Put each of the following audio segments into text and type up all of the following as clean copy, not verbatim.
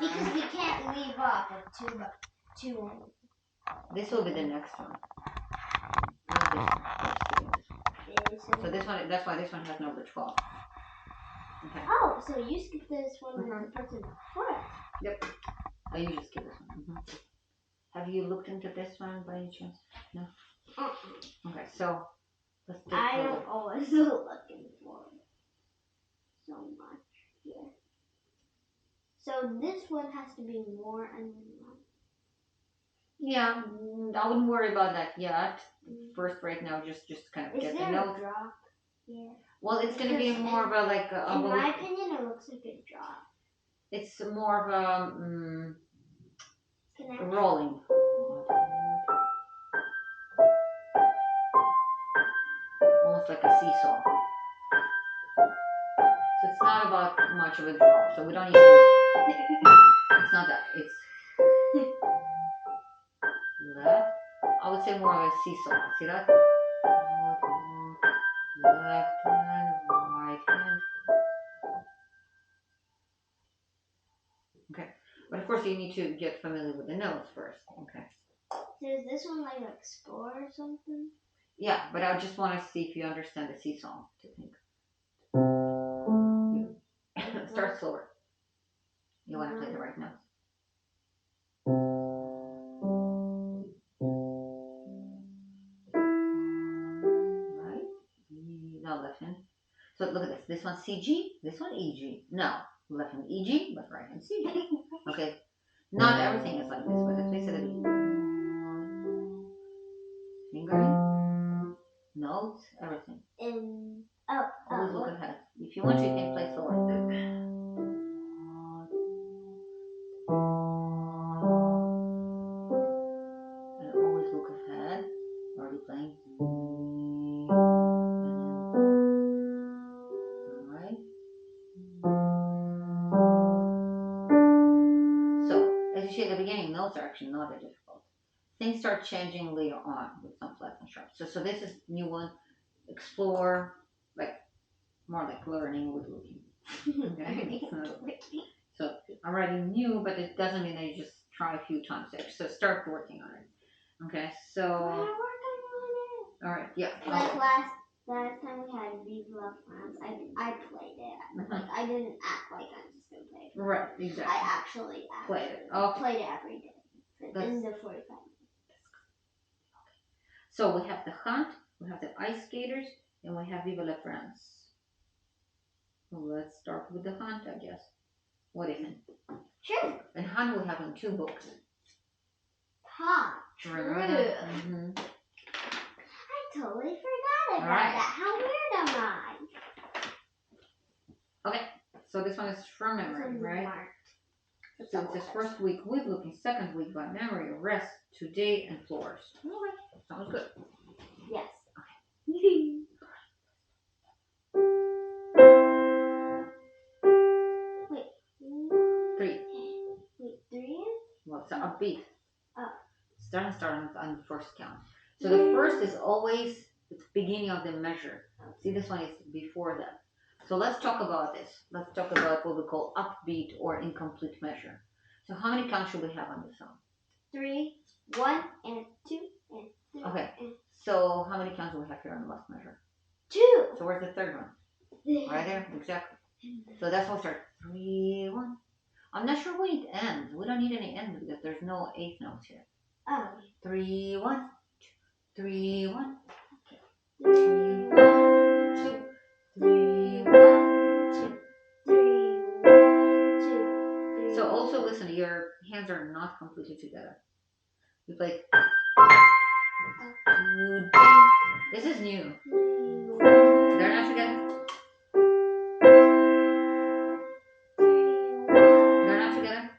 Because we can't leave off at 2. This will be the next one. So this one, that's why this one has number 12. Okay. Oh, so you skip this one with the person before us. Yep. Oh, you just skip this one. Have you looked into this one by any chance? No? Okay, so let's do I don't always look in for it so much here. So this one has to be more uneven. Yeah, I wouldn't worry about that yet. First, right now, just kind of get the notes. Drop? Yeah. Well, it's going to be more of a like. In my opinion, it looks like a drop. It's more of a rolling. Almost like a seesaw. So it's not about much of a drop. So we don't even. It's not that. It's left. I would say more of a seesaw. See that? Left hand, right hand. Okay. But of course you need to get familiar with the notes first. Okay. So is this one like explore or something? Yeah, but I just want to see if you understand the seesaw technique. Start slower. You want to play the right notes. Right. Now left hand. So look at this. This one CG. This one EG. No. Left hand EG, but right hand CG. Okay. Not everything is like this, but at least it'll be fingering, notes, everything. And always look ahead. If you want, you can play slower. And always look ahead. Already playing. Alright. So, as you see at the beginning, notes are actually not that difficult. Things start changing later on with some flat and sharp. So this is new one. Explore, like more like learning with looking. Okay. So I'm writing new, but it doesn't mean that you just try a few times. So start working on it. Okay. So. I'm working on it. All right. Yeah. Like last time we had Viva France, I played it. Like I didn't act like I'm just gonna play it. Right. Exactly. I actually played it. Okay. Played it every day. In the 45 minutes. So we have the hunt, we have the ice skaters, and we have Viva la France. Well, let's start with the hunt, I guess. What do you think? Sure. And hunt we have in 2 books. True. Mm-hmm. I totally forgot about that. How weird am I? Okay, so this one is from memory, right? Marked. So it says first week with looking, second week by memory, rest, today, and floors. Okay, sounds good. Yes. Okay. Wait. 3. Wait, 3? Well, it's an upbeat. Oh. Starting on the first count. So the first is always the beginning of the measure. See, this one is before that. So let's talk about this. Let's talk about what we call upbeat or incomplete measure. So how many counts should we have on this song? 3, 1, and 2, and 3. Okay. So how many counts do we have here on the last measure? 2. So where's the third one? Right there, exactly. So that's what we start. 3, 1. I'm not sure when it ends. We don't need any ends because there's no 8th notes here. Oh. 3, 1, 3, 1. 3, 1, 2, 3, 1, 2, 3, 1, 2. So also listen, your hands are not completely together. You play. This is new. They're not together. They're not together.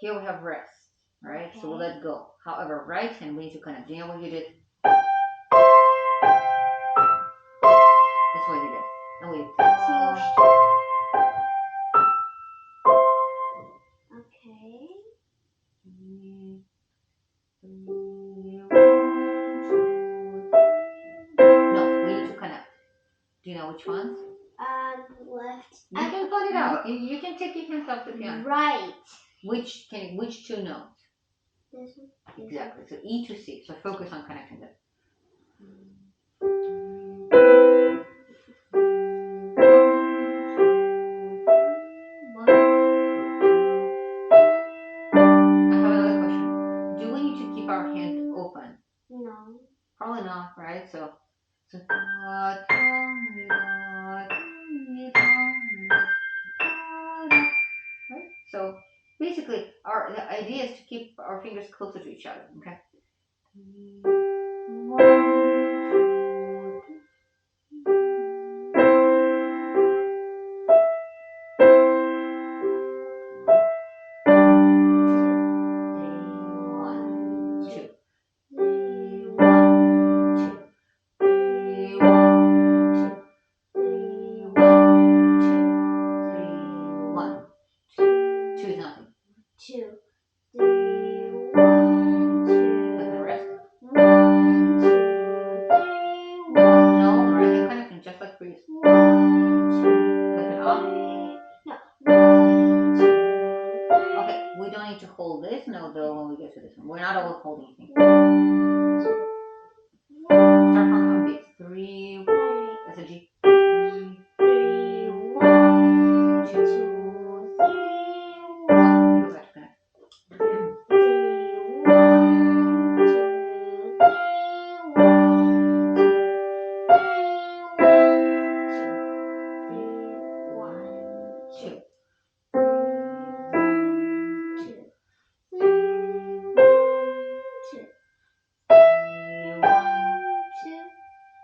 Here we have rest, right? Okay. So we'll let go. However, right hand, we need to kind of, do you know what you did? That's what you did. And we pause. Okay. Three, three, one, two. No, we need to connect. Do you know which ones? Left. You can put it out. You can take your hands off the piano. Right. Which two notes? This one. Exactly. So E to C. So focus on connecting them. I have another question. Do we need to keep our hand open? No. Probably not, right? So right? So basically, the idea is to keep our fingers closer to each other. Okay. 1, 2, 3, 1, 2, 3, 1, 2, 3, 1, 2, 3, 1, 2. 2 is nothing. 2, 3, 1, 2. Let the rest. 1, 2, 3, 1. No, right hand connecting just like previous. 1, 2. Lift it up. No. 1, 2, 3. Okay, we don't need to hold this note though when we get to this one. We're not always holding anything. 1, 2. Start from a beat. 3. That's a G. 3, 3, 1, 2, 3, 1. You go back to connect. 3, 1, 2, 3, 1, 2,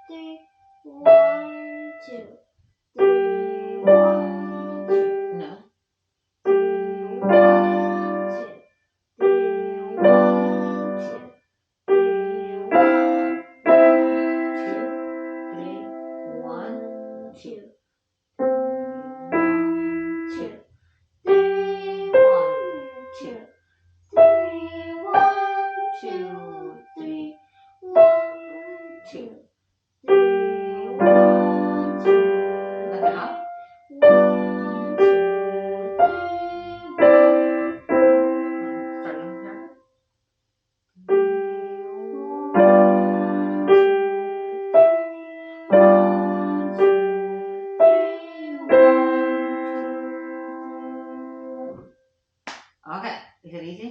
3, 1, 2, 2. 3, 1, 2. No. 3, 1, 2. 3, 1, 2. 3, 1, 2, 3, 1, 2. 2. 3, 1, 2. 3, 1, 2. 3, 1, 2. 3, 1, 2. That's enough? 1, 2, 3, 1. Starting here. 1, 2, 3, 1, 2. Okay. Is it easy?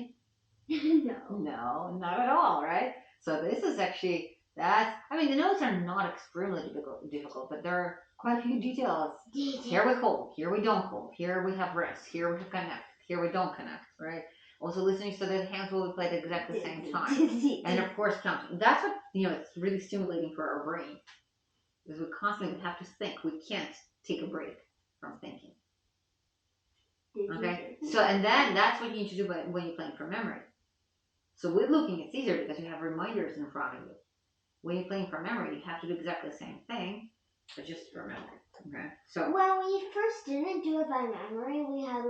No. No, not at all, right? So this is actually the notes are not extremely difficult, but there are quite a few details. Here we hold, here we don't hold, here we have rest, here we connect, here we don't connect, right? Also listening so that hands will be played at exactly the same time. And of course counting. That's what, it's really stimulating for our brain. Because we constantly have to think. We can't take a break from thinking. Okay? So, and then that's what you need to do when you're playing from memory. So with looking, it's easier because you have reminders in front of you. When you're playing from memory, you have to do exactly the same thing, but just for memory. Okay? So when we first didn't do it by memory, we had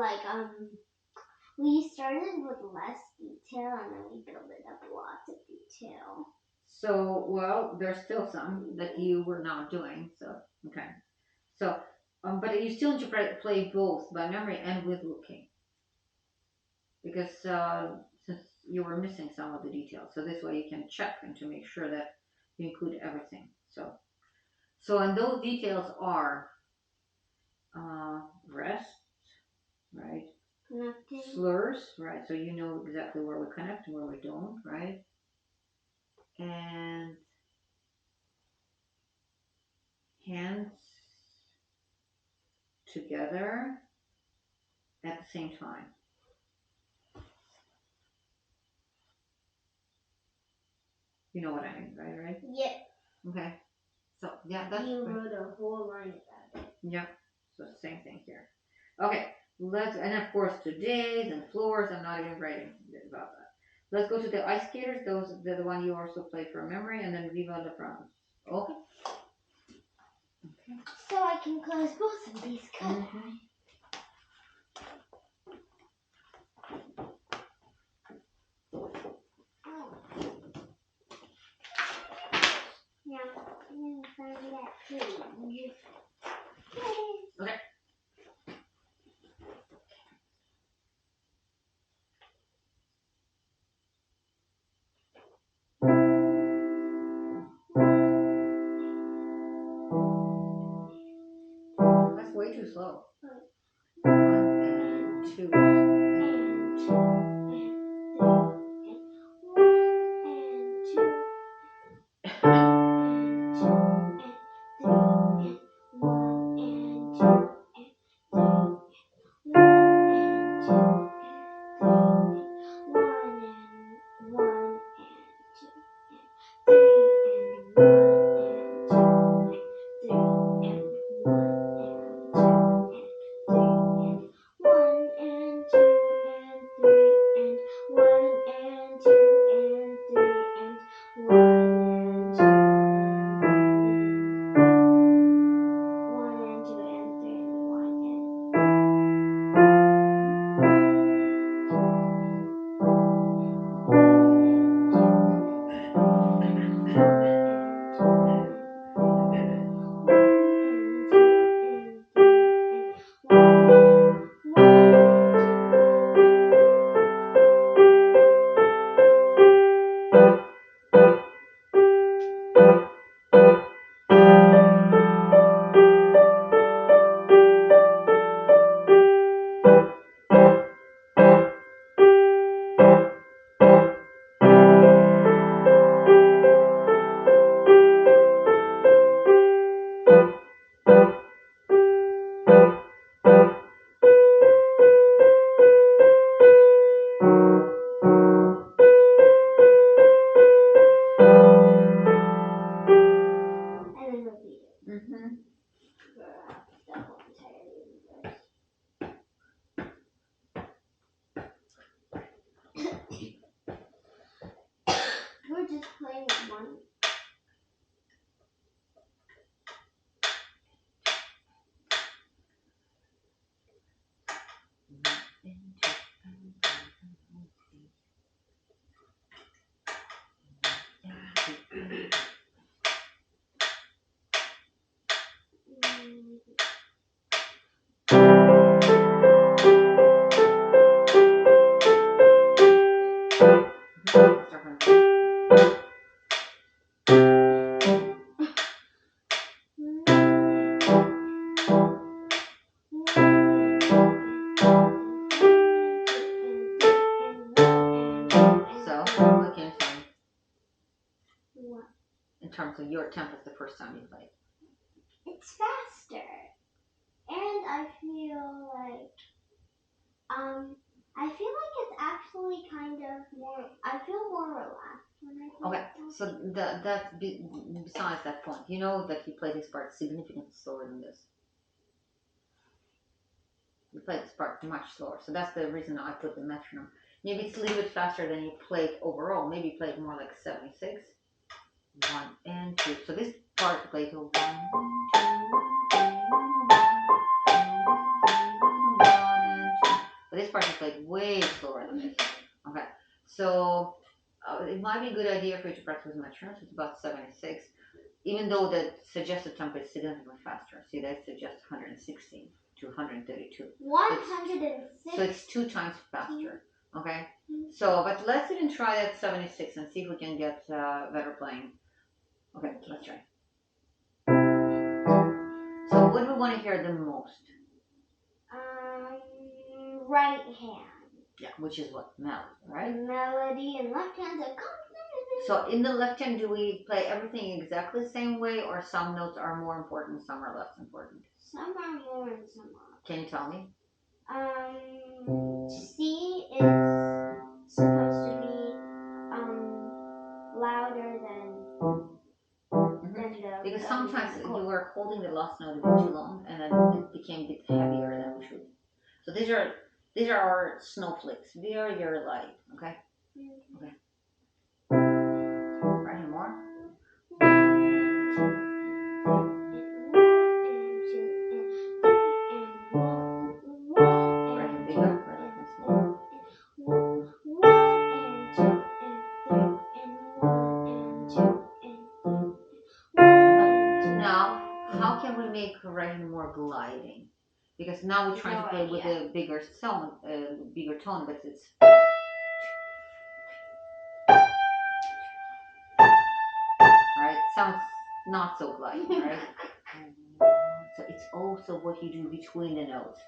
we started with less detail and then we built it up lots of detail. So, well, there's still some that you were not doing. So, okay. So, but you still need to play both by memory and with looking. Because since you were missing some of the details. So this way you can check and to make sure that you include everything. So and those details are rest, right? Connecting. Slurs, right? So you know exactly where we connect and where we don't, right? And hands together at the same time. You know what I mean, right? Yep. Okay. So yeah, that's you wrote a whole line about it. Yeah. So same thing here. Okay. And of course today's and floors. I'm not even writing about that. Let's go to the ice skaters. They're the one you also play from memory, and then Viva la France. Okay. So I can close both of these cups. Mm-hmm. Yeah, I'm gonna find that page. Okay. That's way too slow. 1 and 2 And 2 Mm-hmm. the whole entire universe. We're just playing with one. So, what can you tell me What? in terms of your tempo the first time you played? It's faster, and I feel like it's actually kind of more. I feel more relaxed when I play. Okay, so besides that point, you know that you play this part significantly slower than this. You play this part much slower, so that's the reason I put the metronome. Maybe it's a little bit faster than you played overall. Maybe you played more like 76. 1 and 2. So this part you play to 1, 2, 1, 1, 2. But this part you played way slower than this. Okay, so it might be a good idea for you to practice with metronomes. It's about 76, even though the suggested tempo is significantly faster. See, they suggest 116 to 132. 106. So it's 2 times faster. Okay, so but let's even try at 76 and see if we can get better playing. Okay, let's try. So what do we want to hear the most? Right hand. Yeah, which is what? Melody, right? Melody and left hand accompaniment. So in the left hand, do we play everything exactly the same way, or some notes are more important, some are less important? Some are more and some are. Can you tell me? C is supposed to be louder than the. Because sometimes you were holding the last note a bit too long, and then it became a bit heavier than we should. So these are our snowflakes. They are your light. Okay. Okay. Right here more. to make writing more gliding, because now we're trying to play with a bigger sound, bigger tone, but it's right. Sounds not so gliding, right? So it's also what you do between the notes.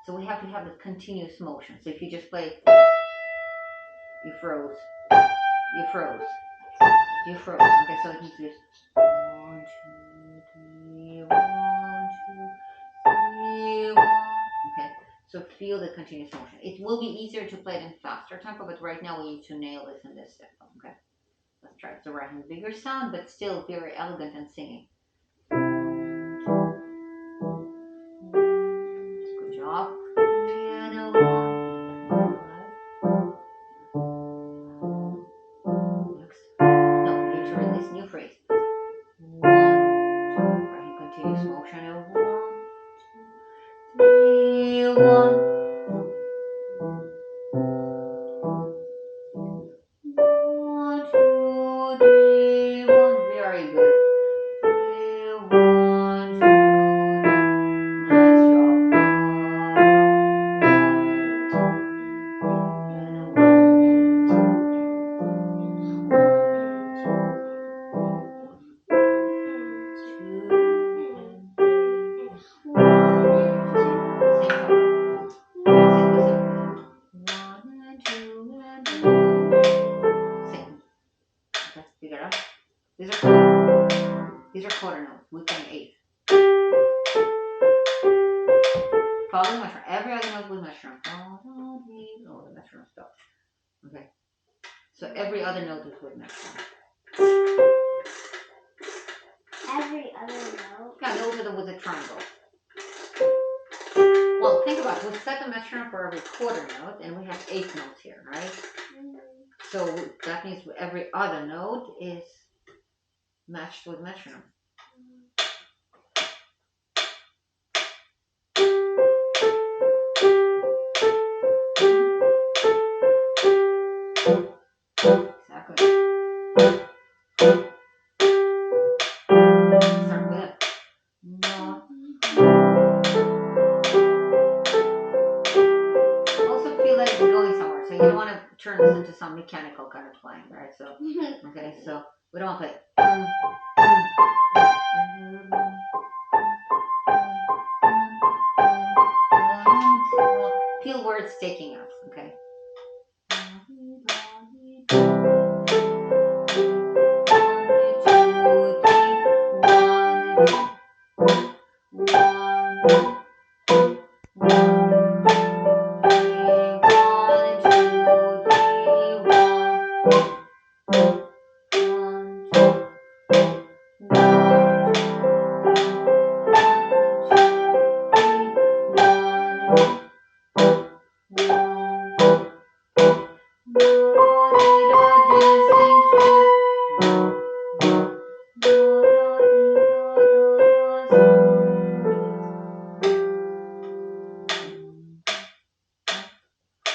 So we have to have a continuous motion. So if you just play, you froze, you froze, you froze. Okay, so it needs to be 1, 2, 3, 1, 2, 3, 1. Okay, so feel the continuous motion. It will be easier to play it in faster tempo, but right now we need to nail this in this tempo. Okay, let's try it. So writing a bigger sound, but still very elegant and singing. Good job. Next. No, you need to release new phrase. 1, 2, writing continuous motion. 1, 2, 3, 1. 1, 2, 3, 1. Very good. 3, 1, 2, 3. Nice job. These are quarter notes. We play eighth. Follow the metronome. Every other note with metronome. Oh, the metronome stopped. Okay. So every other note is with metronome. Every other note? Yeah, those are with a triangle. Well, think about it. We set the metronome for every quarter note, and we have 8 notes here, right? Mm-hmm. So that means every other note is matched with metronome. Exactly. Start with it. No. Also feel that it's going somewhere, so you don't want to turn this into some mechanical kind of playing, right? So, okay, so we don't want to play. Feel where it's taking us, okay?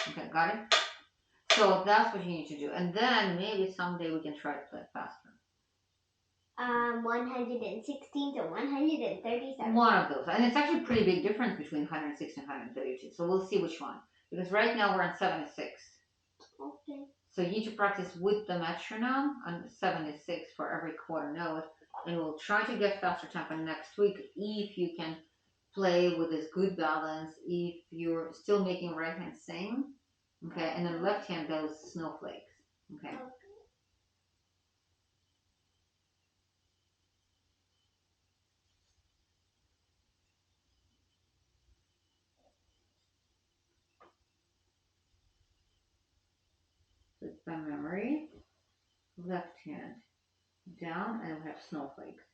Okay, got it? So that's what you need to do. And then maybe someday we can try to play faster. 116 to 137. One of those. And it's actually a pretty big difference between 106 and 132. So we'll see which one. Because right now we're on 76. Okay. So you need to practice with the metronome on 76 for every quarter note. And we'll try to get faster tempo next week if you can play with this good balance, if you're still making right hand sing. Okay, and then left hand those snowflakes. Okay. So it's by memory. Left hand down, and we have snowflakes.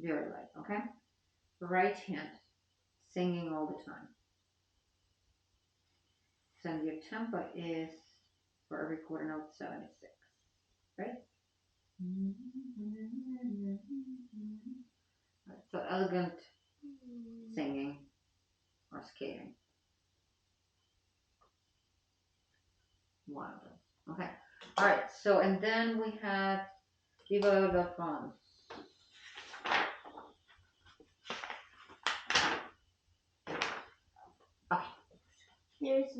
Very light, okay? Right hand, singing all the time. So your tempo is, for every quarter note, 76, right? So elegant singing or skating. One of those. Okay. All right. So and then we had Viva la France. Okay. There's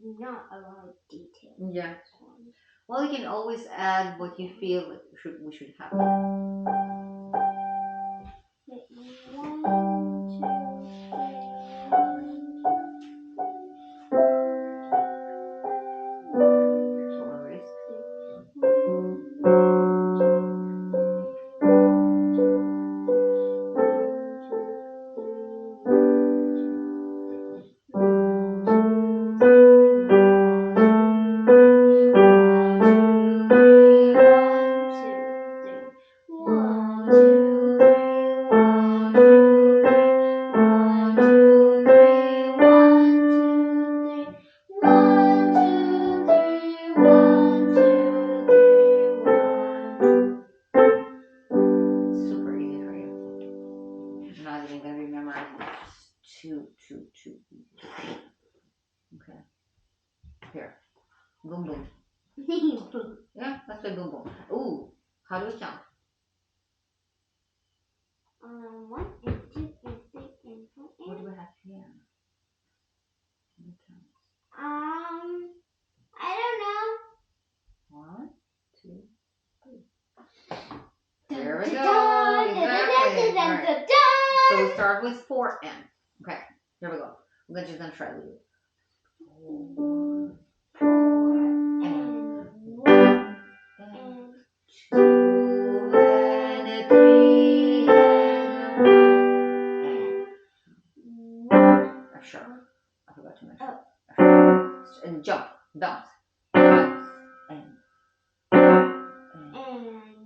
not a lot of detail. Yeah. Well, you can always add what you feel we should have. Wait, 1, 2, 3, 1, 2. Okay. Here. Boom boom. Yeah, let's play boom boom. Ooh, how do we count? 1 and 2 and 3 and 4 What and... do we have here? I don't know. 1, 2, 3. There we go. Exactly. Right. So we start with 4N. Okay, here we go. We're just gonna try to do it. 4 and 1 and 2 and 3 and 1. Sure. I forgot to mention. And jump, bounce, bounce, and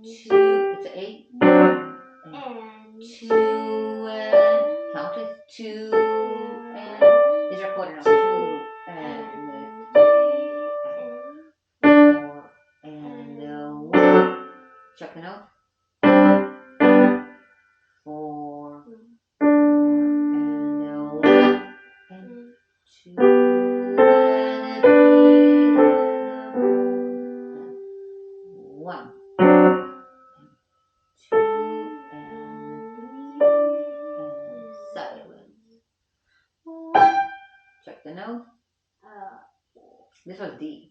2. It's 8 and 2 and count it 2 and these are quarter notes 2 and 4 and 1. Check the note. 4 and 1 and 2 and 3 and 1 and 2 and 3 and silence. 1. Check the note. This was D.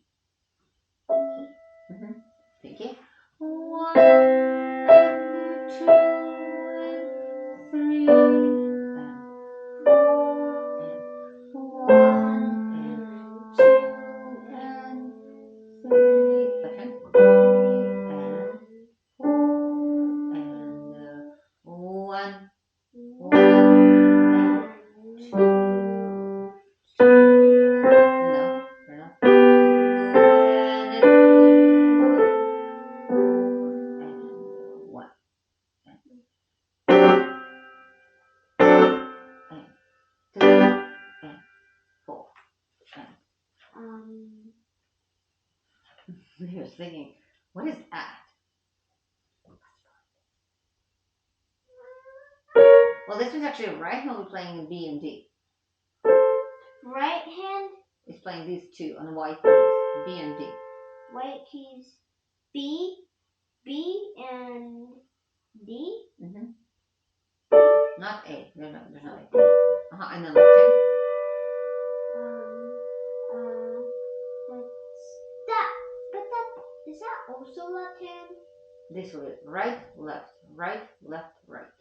Thank you. 1 and 2 and 3 and 4 and 1 and 2 and 3 and 4 and 1 and 2. No, we're not. 2 and 3 and 1 and 3 and 4 and he was thinking, what is that? Well, this was actually right hand we're playing B and D. Right hand is playing these two on the white keys, B and D. White keys B and D. Not A. There's not A. And then left hand. Is that also left hand? This way, right, left, right, left, right.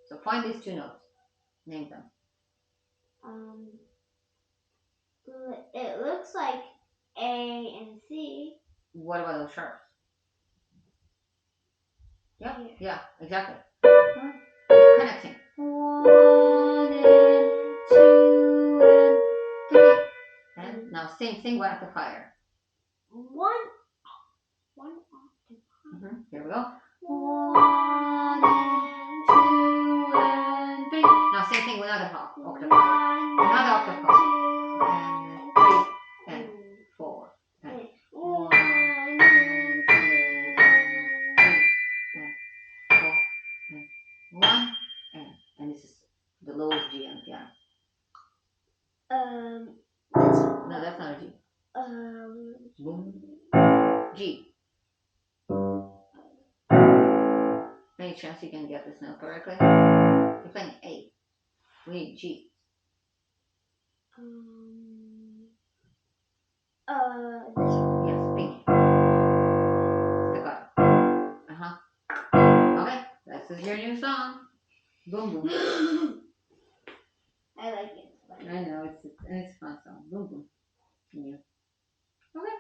So find these two notes. Name them. It looks like A and C. What about those sharps? Yeah, exactly. Connecting. 1 and 2 and 3. And now same thing, one octave higher. One octave higher. Here we go. 1 and 2 and 3. Now same thing, one octave higher. Another octave higher. And 3 and 4 and 1 and 2 and 3 and 4 and 1 and this is the lowest G on the piano. No, that's not a G. chance you can get this note correctly? You're playing A. We need G. This one. Yes, pinky. Staccato. Okay, this is your new song. Boom boom. I like it. I know it's a fun song. Boom boom. Yeah. Okay.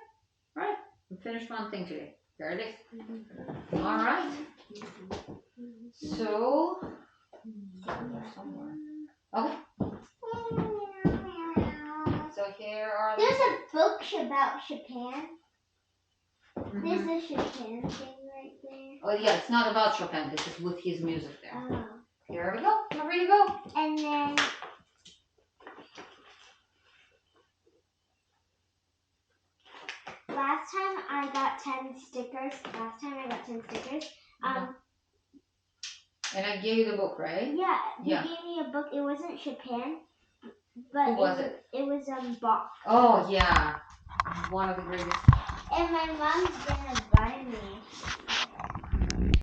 All right. We finished one thing today. There it is. All right. So somewhere. Okay. So here are. There's a book about Japan. Mhm. There's a Chopin thing right there. Oh yeah, it's not about Chopin. This is with his music there. Oh. Here we go. We're ready to go. And then last time I got 10 stickers. And I gave you the book, right? Yeah, you Yeah. gave me a book. It wasn't Chopin, but Who was it? It was Bach. Oh yeah, one of the greatest. And my mom's gonna buy me